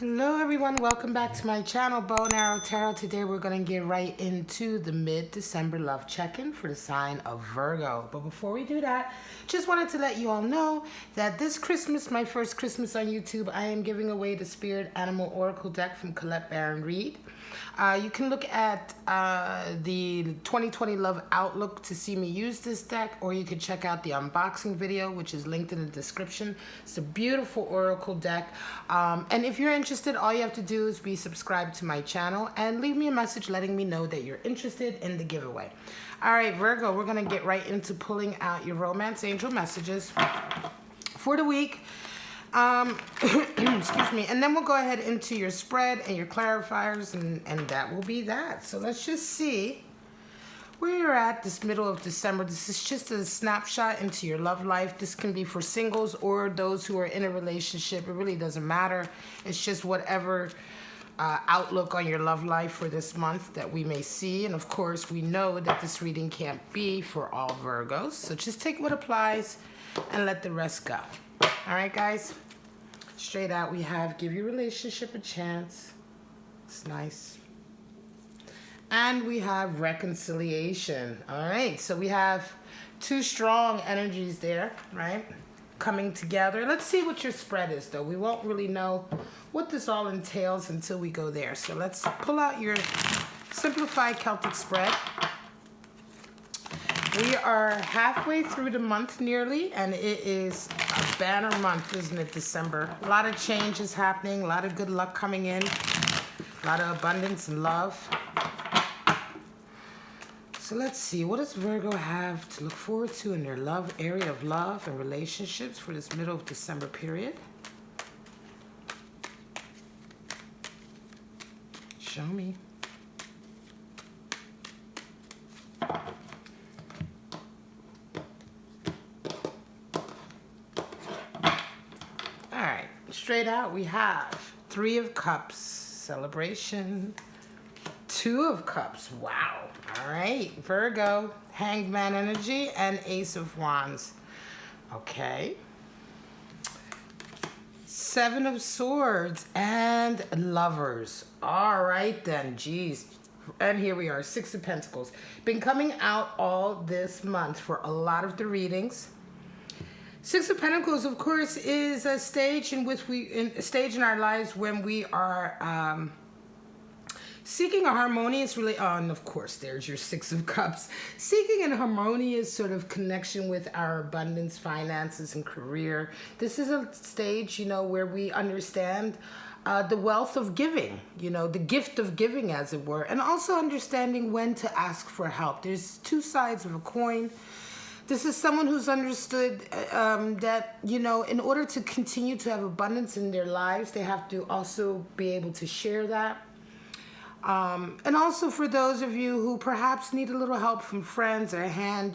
Hello everyone, welcome back to my channel, Bow and Arrow Tarot. Today we're going to get right into the mid-December love check-in for the sign of Virgo. But before we do that, just wanted to let you all know that this Christmas, my first Christmas on YouTube, I am giving away the Spirit Animal Oracle deck from Colette Baron Reed. You can look at the 2020 Love Outlook to see me use this deck, or you can check out the unboxing video, which is linked in the description. It's a beautiful oracle deck. And if you're interested, all you have to do is be subscribed to my channel and leave me a message letting me know that you're interested in the giveaway. All right, Virgo, we're going to get right into pulling out your romance angel messages for the week. Excuse me, and then we'll go ahead into your spread and your clarifiers, and that will be that. So let's just see where you're at this middle of December. This is just a snapshot into your love life. This can be for singles or those who are in a relationship. It really doesn't matter. It's just whatever outlook on your love life for this month that we may see. And of course, we know that this reading can't be for all Virgos. So just take what applies and let the rest go. All right, guys. Straight out, we have give your relationship a chance. It's nice. And we have reconciliation. All right, so we have two strong energies there, right? Coming together. Let's see what your spread is, though. We won't really know what this all entails until we go there. So let's pull out your simplified Celtic spread. We are halfway through the month nearly, and it is a banner month, isn't it, December? A lot of changes happening, a lot of good luck coming in, a lot of abundance and love. So let's see, what does Virgo have to look forward to in their love area of love and relationships for this middle of December period? Show me. Straight out, we have Three of Cups, celebration. Two of Cups, wow. All right, Virgo, Hanged Man energy, and Ace of Wands. Okay. Seven of Swords and Lovers. All right then, geez. And here we are, Six of Pentacles. Been coming out all this month for a lot of the readings. Six of Pentacles, of course, is a stage in which a stage in our lives when we are seeking a harmonious and of course, there's your Six of Cups. Seeking a harmonious sort of connection with our abundance, finances, and career. This is a stage, where we understand the wealth of giving, the gift of giving, as it were, and also understanding when to ask for help. There's two sides of a coin. This is someone who's understood that, in order to continue to have abundance in their lives, they have to also be able to share that. And also for those of you who perhaps need a little help from friends or a hand,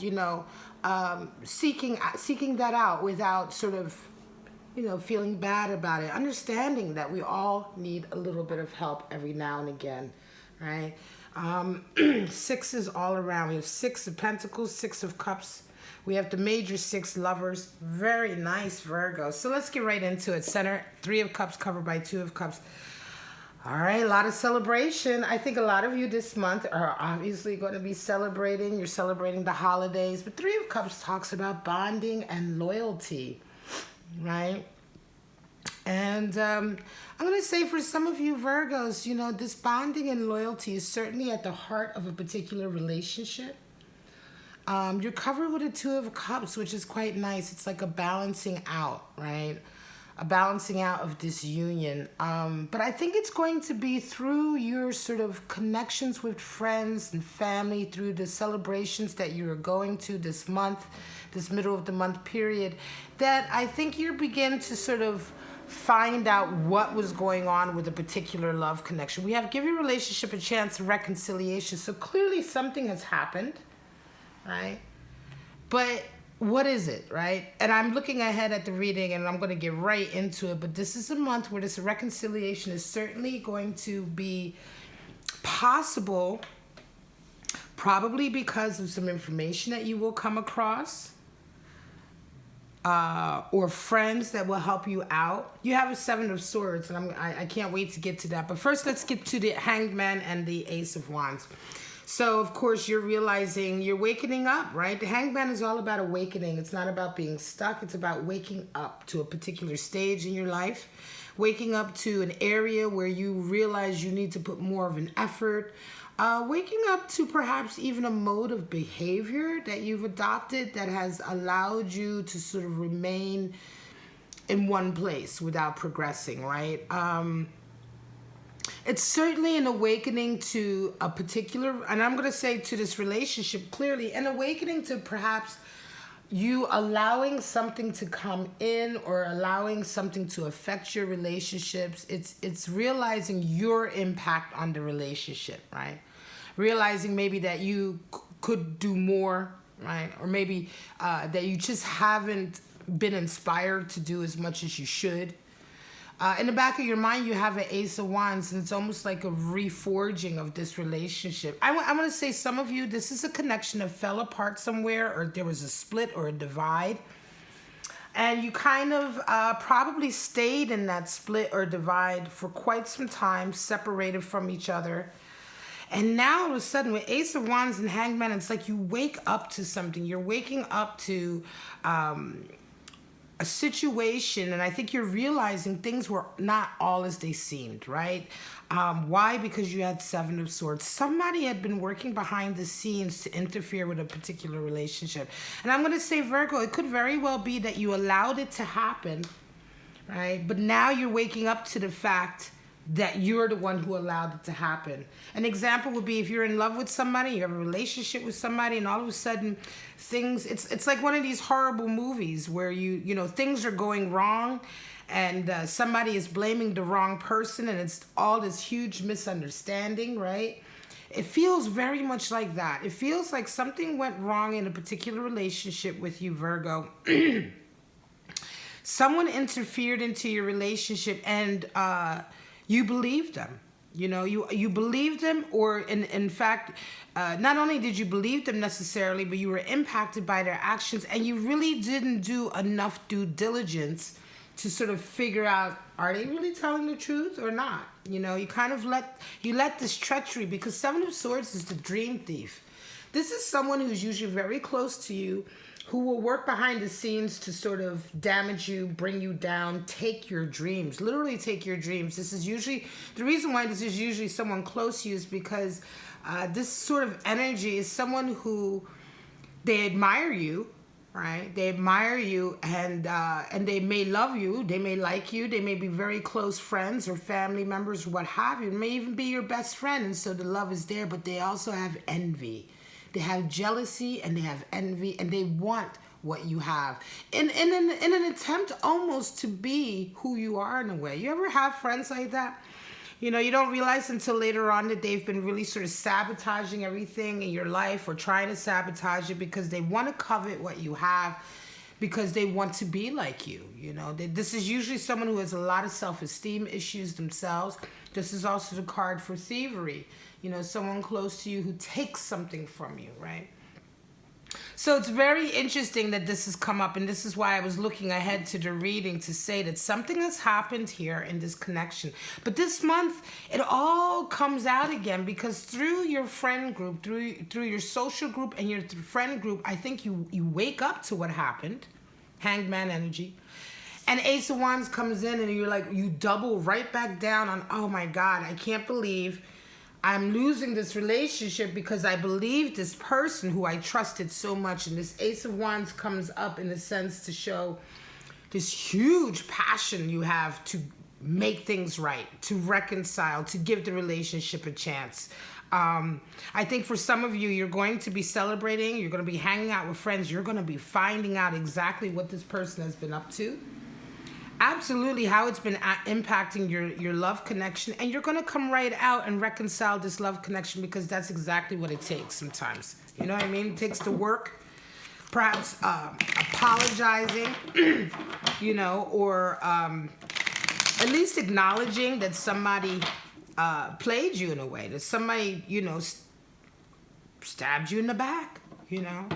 seeking that out without sort of, feeling bad about it. Understanding that we all need a little bit of help every now and again, right? Sixes all around. We have Six of Pentacles, Six of Cups. We have the major six, Lovers. Very nice, Virgo. So let's get right into it. Center, Three of Cups covered by Two of Cups. All right, a lot of celebration. I think a lot of you this month are obviously going to be celebrating. You're celebrating the holidays. But Three of Cups talks about bonding and loyalty, right? And I'm going to say for some of you Virgos, this bonding and loyalty is certainly at the heart of a particular relationship. You're covered with a Two of Cups, which is quite nice. It's like a balancing out, right? A balancing out of this union. But I think it's going to be through your sort of connections with friends and family, through the celebrations that you are going to this month, this middle of the month period, that I think you begin to sort of find out what was going on with a particular love connection. We have give your relationship a chance of reconciliation. So clearly something has happened. Right? But what is it, right? And I'm looking ahead at the reading and I'm going to get right into it. But this is a month where this reconciliation is certainly going to be possible, probably because of some information that you will come across. or friends that will help you out. You have a Seven of Swords, and I can't wait to get to that. But first, let's get to the Hanged Man and the Ace of Wands. So, of course, you're realizing you're wakening up, right? The Hanged Man is all about awakening. It's not about being stuck. It's about waking up to a particular stage in your life, waking up to an area where you realize you need to put more of an effort, waking up to perhaps even a mode of behavior that you've adopted that has allowed you to sort of remain in one place without progressing, right? It's certainly an awakening to a particular, and I'm going to say to this relationship clearly, an awakening to perhaps you allowing something to come in or allowing something to affect your relationships. It's realizing your impact on the relationship, right? Realizing maybe that you could do more, right? Or maybe that you just haven't been inspired to do as much as you should. In the back of your mind, you have an Ace of Wands, and it's almost like a reforging of this relationship. I'm going to say some of you, this is a connection that fell apart somewhere, or there was a split or a divide. And you kind of probably stayed in that split or divide for quite some time, separated from each other. And now all of a sudden, with Ace of Wands and Hanged Man, it's like you wake up to something. You're waking up to a situation, and I think you're realizing things were not all as they seemed, right? Why? Because you had Seven of Swords. Somebody had been working behind the scenes to interfere with a particular relationship. And I'm going to say, Virgo, it could very well be that you allowed it to happen, right? But now you're waking up to the fact that you're the one who allowed it to happen. An example would be if you're in love with somebody, you have a relationship with somebody, and all of a sudden things, it's like one of these horrible movies where you know, things are going wrong and somebody is blaming the wrong person, and it's all this huge misunderstanding, right? It feels very much like that. It feels like something went wrong in a particular relationship with you, Virgo. Someone interfered into your relationship, and you believed them. You know, you believed them, or in fact, not only did you believe them necessarily, but you were impacted by their actions, and you really didn't do enough due diligence to sort of figure out, are they really telling the truth or not? You know, you kind of let this treachery, because Seven of Swords is the dream thief. This is someone who's usually very close to you, who will work behind the scenes to sort of damage you, bring you down, take your dreams, literally take your dreams. This is usually, the reason why this is usually someone close to you is because this sort of energy is someone who, they admire you, right? They admire you, and they may love you, they may like you, they may be very close friends or family members or what have you. It may even be your best friend, and so the love is there, but they also have envy. They have jealousy, and they have envy, and they want what you have in an attempt almost to be who you are in a way. You ever have friends like that? You know, you don't realize until later on that they've been really sort of sabotaging everything in your life, or trying to sabotage it because they want to covet what you have, because they want to be like you. You know, this is usually someone who has a lot of self-esteem issues themselves. This is also the card for thievery. You know, someone close to you who takes something from you, right? So it's very interesting that this has come up, and this is why I was looking ahead to the reading to say that something has happened here in this connection. But this month, it all comes out again, because through your friend group, through your social group and your friend group, I think you wake up to what happened. Hanged Man energy. And Ace of Wands comes in, and you're like, you double right back down on, oh my God, I can't believe I'm losing this relationship because I believe this person who I trusted so much. And this Ace of Wands comes up in a sense to show this huge passion you have to make things right, to reconcile, to give the relationship a chance. I think for some of you, you're going to be celebrating, you're going to be hanging out with friends, you're going to be finding out exactly what this person has been up to. Absolutely, how it's been impacting your love connection, and you're going to come right out and reconcile this love connection, because that's exactly what it takes sometimes. You know what I mean? It takes the work, perhaps apologizing, you know, or at least acknowledging that somebody played you in a way, that somebody, you know, stabbed you in the back, you know.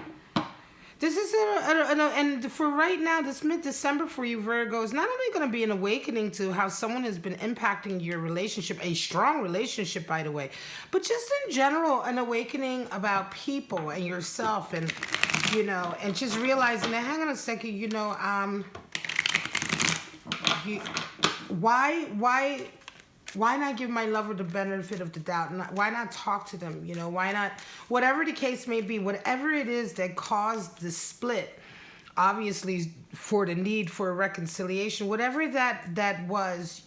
This is and for right now, this mid-December for you, Virgo, is not only going to be an awakening to how someone has been impacting your relationship, a strong relationship, by the way, but just in general, an awakening about people and yourself, and and just realizing that, hang on a second, why not give my lover the benefit of the doubt? Why not talk to them? Why not, whatever the case may be, whatever it is that caused the split, obviously for the need for a reconciliation, whatever that was,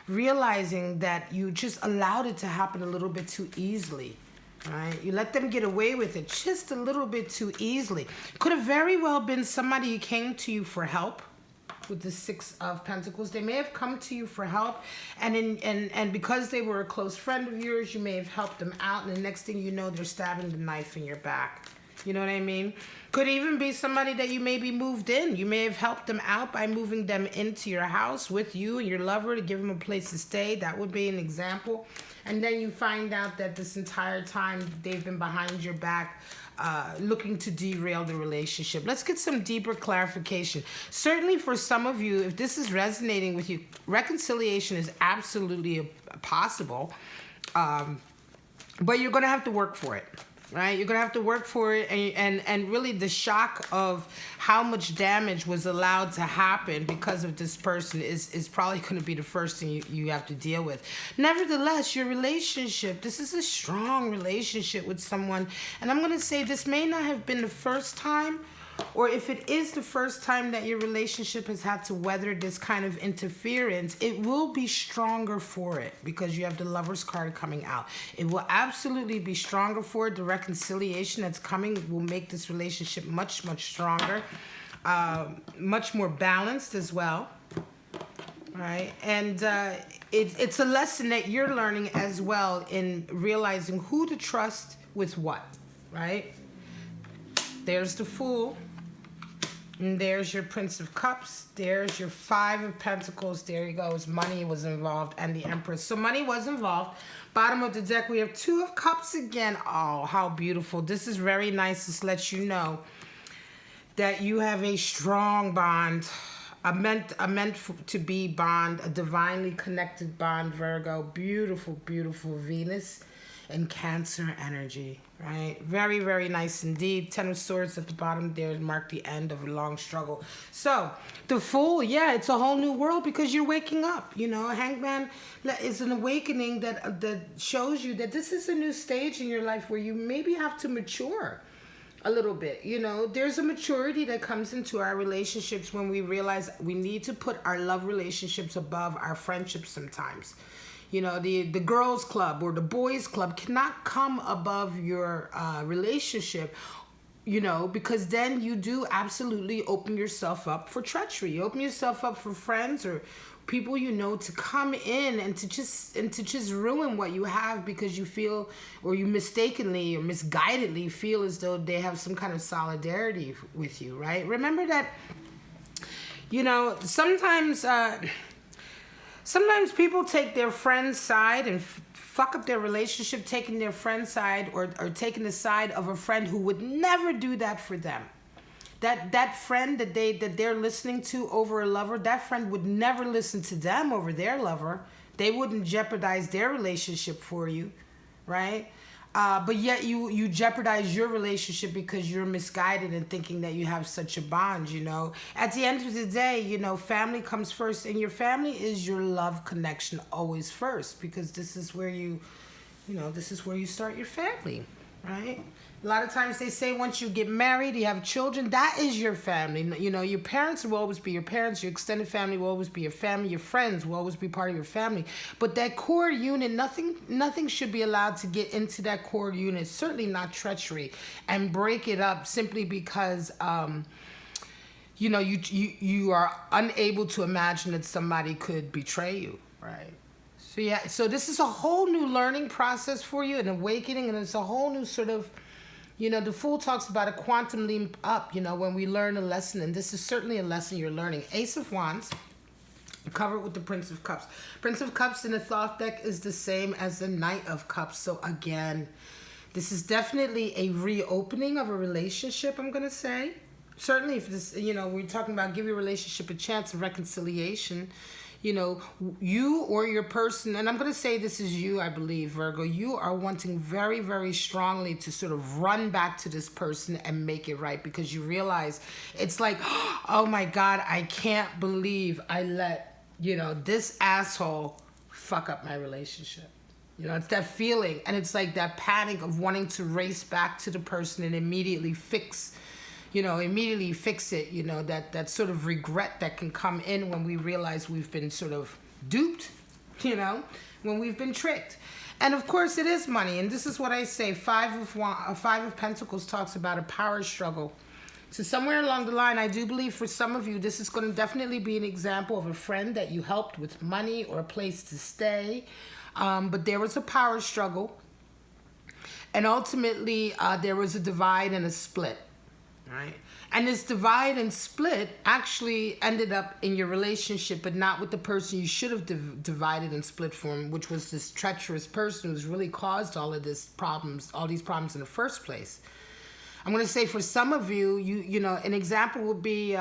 realizing that you just allowed it to happen a little bit too easily. Right? You let them get away with it just a little bit too easily. Could have very well been somebody who came to you for help. With the Six of Pentacles, they may have come to you for help, and because they were a close friend of yours, you may have helped them out, and the next thing you know, they're stabbing the knife in your back. You know what I mean? Could even be somebody that you maybe moved in. You may have helped them out by moving them into your house with you and your lover to give them a place to stay. That would be an example. And then you find out that this entire time they've been behind your back, looking to derail the relationship. Let's get some deeper clarification. Certainly for some of you, if this is resonating with you, reconciliation is absolutely possible, but you're going to have to work for it. Right? You're going to have to work for it, and really the shock of how much damage was allowed to happen because of this person is probably going to be the first thing you have to deal with. Nevertheless, your relationship, this is a strong relationship with someone, and I'm going to say this may not have been the first time, or if it is the first time that your relationship has had to weather this kind of interference, it will be stronger for it because you have the Lover's card coming out. It will absolutely be stronger for it. The reconciliation that's coming will make this relationship much, much stronger, much more balanced as well. Right? And it's a lesson that you're learning as well in realizing who to trust with what, right? There's the Fool. And there's your Prince of Cups. There's your Five of Pentacles. There you go. Money was involved, and the Empress. So money was involved. Bottom of the deck, we have Two of Cups again. Oh, how beautiful. This is very nice. This lets you know that you have a strong bond, a meant to be bond, a divinely connected bond, Virgo. Beautiful, beautiful Venus and Cancer energy, right? Very, very nice indeed. Ten of Swords at the bottom there mark the end of a long struggle. So the Fool, yeah, it's a whole new world because you're waking up. Hangman is an awakening that shows you that this is a new stage in your life where you maybe have to mature a little bit. There's a maturity that comes into our relationships when we realize we need to put our love relationships above our friendships sometimes. The girls club or the boys club cannot come above your relationship, because then you do absolutely open yourself up for treachery. You open yourself up for friends or people to come in and to just ruin what you have because you feel, or you mistakenly or misguidedly feel as though they have some kind of solidarity with you, right? Remember that, sometimes people take their friend's side and fuck up their relationship, taking their friend's side or taking the side of a friend who would never do that for them. That friend that they're listening to over a lover, that friend would never listen to them over their lover. They wouldn't jeopardize their relationship for you, right? But yet you jeopardize your relationship because you're misguided and thinking that you have such a bond, At the end of the day, family comes first, and your family is your love connection always first, because this is where you start your family, right? A lot of times they say once you get married, you have children, that is your family. Your parents will always be your parents. Your extended family will always be your family. Your friends will always be part of your family. But that core unit, nothing should be allowed to get into that core unit, certainly not treachery, and break it up simply because, you are unable to imagine that somebody could betray you, right? So, yeah, so this is a whole new learning process for you, an awakening, and it's a whole new sort of, the Fool talks about a quantum leap up, when we learn a lesson, and this is certainly a lesson you're learning. Ace of Wands, covered with the Prince of Cups. Prince of Cups in the Thoth deck is the same as the Knight of Cups. So again, This is definitely a reopening of a relationship, I'm going to say. Certainly, if this, we're talking about give your relationship a chance of reconciliation. You or your person, and I'm going to say this is you, I believe, Virgo, you are wanting very, very strongly to sort of run back to this person and make it right, because you realize it's like, oh my God, I can't believe I let, this asshole fuck up my relationship. It's that feeling, and it's like that panic of wanting to race back to the person and immediately fix it, that sort of regret that can come in when we realize we've been sort of duped, when we've been tricked. And of course it is money, and this is what I say, Five of Pentacles talks about a power struggle. So somewhere along the line, I do believe for some of you, this is going to definitely be an example of a friend that you helped with money or a place to stay, but there was a power struggle, and ultimately there was a divide and a split. Right? And this divide and split actually ended up in your relationship, but not with the person you should have divided and split from, which was this treacherous person who's really caused all these problems in the first place. I'm going to say for some of you, an example would be,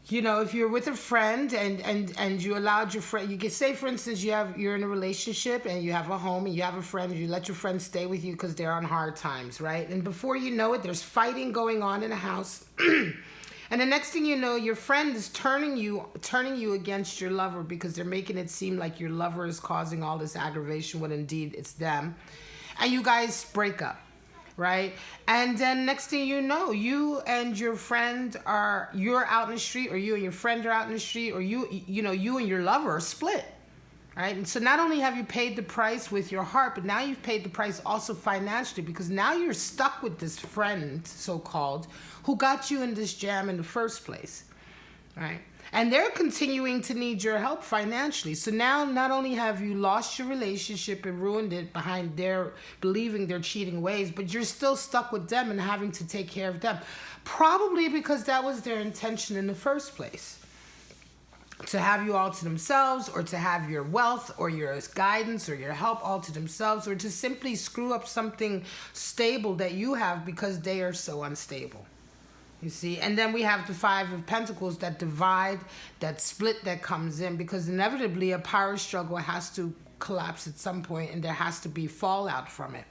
if you're with a friend and you allowed your friend, you could say, for instance, you're in a relationship and you have a home and you have a friend, and you let your friend stay with you because they're on hard times, right? And before you know it, there's fighting going on in the house. And the next thing you know, your friend is turning you against your lover because they're making it seem like your lover is causing all this aggravation when indeed it's them. And you guys break up. Right? And then next thing you know, you and your friend you're out in the street, or you and your friend are out in the street, or you and your lover are split. Right? And so not only have you paid the price with your heart, but now you've paid the price also financially, because now you're stuck with this friend, so-called, who got you in this jam in the first place. Right? And they're continuing to need your help financially. So now not only have you lost your relationship and ruined it behind their believing their cheating ways, but you're still stuck with them and having to take care of them. Probably because that was their intention in the first place. To have you all to themselves, or to have your wealth or your guidance or your help all to themselves, or to simply screw up something stable that you have because they are so unstable. You see, and then we have the Five of Pentacles, that divide, that split that comes in, because inevitably a power struggle has to collapse at some point, and there has to be fallout from it.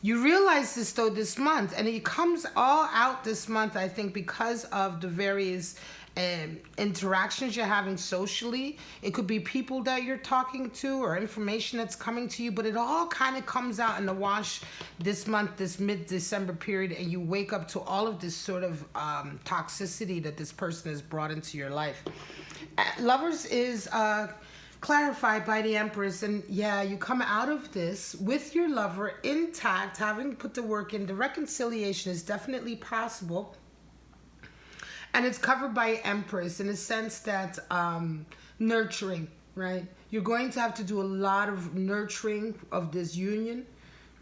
You realize this though this month, and it comes all out this month, I think, because of the various interactions you're having socially. It could be people that you're talking to or information that's coming to you, but it all kind of comes out in the wash this month, this mid-December period, and you wake up to all of this sort of toxicity that this person has brought into your life. Lovers is clarified by the Empress, and yeah, you come out of this with your lover intact, having put the work in. The reconciliation is definitely possible. And it's covered by Empress in the sense that nurturing, right? You're going to have to do a lot of nurturing of this union,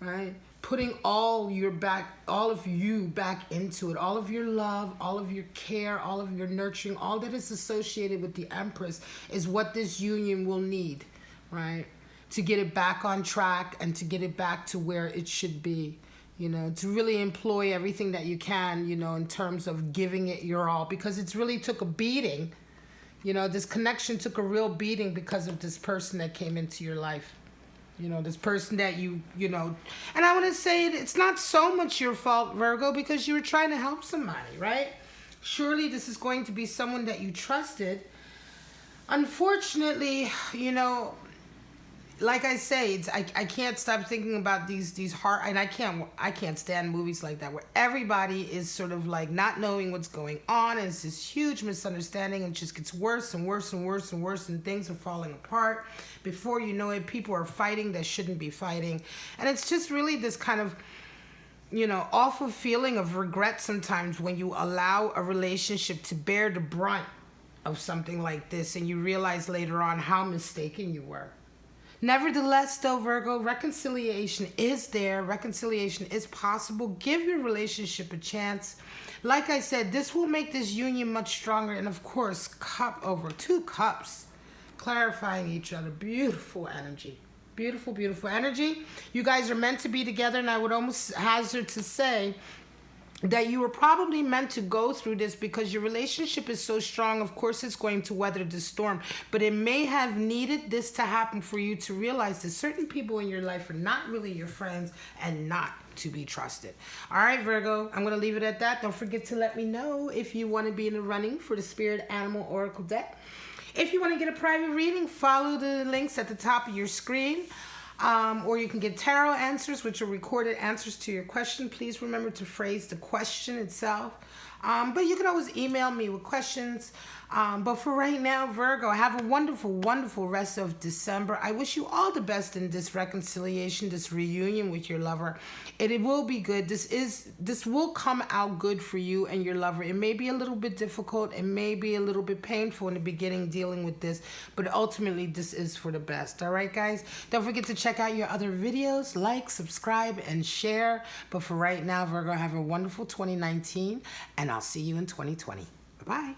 right? Putting all of you back into it. All of your love, all of your care, all of your nurturing, all that is associated with the Empress is what this union will need, right? To get it back on track and to get it back to where it should be. To really employ everything that you can, in terms of giving it your all, because it's really took a beating. This connection took a real beating because of this person that came into your life. This person that and I want to say it's not so much your fault, Virgo, because you were trying to help somebody, right? Surely this is going to be someone that you trusted. Unfortunately, like I say, I can't stop thinking about these heart, and I can't stand movies like that where everybody is sort of like not knowing what's going on, and it's this huge misunderstanding, and it just gets worse and worse and worse and worse, and things are falling apart. Before you know it, people are fighting that shouldn't be fighting, and it's just really this kind of awful feeling of regret sometimes when you allow a relationship to bear the brunt of something like this, and you realize later on how mistaken you were. Nevertheless, though, Virgo, reconciliation is there. Reconciliation is possible. Give your relationship a chance. Like I said, this will make this union much stronger. And of course, 2 cups, clarifying each other. Beautiful energy. Beautiful, beautiful energy. You guys are meant to be together, and I would almost hazard to say that you were probably meant to go through this because your relationship is so strong. Of course, it's going to weather the storm, but it may have needed this to happen for you to realize that certain people in your life are not really your friends and not to be trusted. All right, Virgo, I'm going to leave it at that. Don't forget to let me know if you want to be in the running for the Spirit Animal Oracle deck. If you want to get a private reading, follow the links at the top of your screen. Or you can get tarot answers, which are recorded answers to your question. Please remember to phrase the question itself. But you can always email me with questions. But for right now, Virgo, have a wonderful, wonderful rest of December. I wish you all the best in this reconciliation, this reunion with your lover. It will be good. This will come out good for you and your lover. It may be a little bit difficult. It may be a little bit painful in the beginning dealing with this, but ultimately this is for the best. All right, guys? Don't forget to check out your other videos, like, subscribe, and share. But for right now, Virgo, have a wonderful 2019, and I'll see you in 2020. Bye-bye.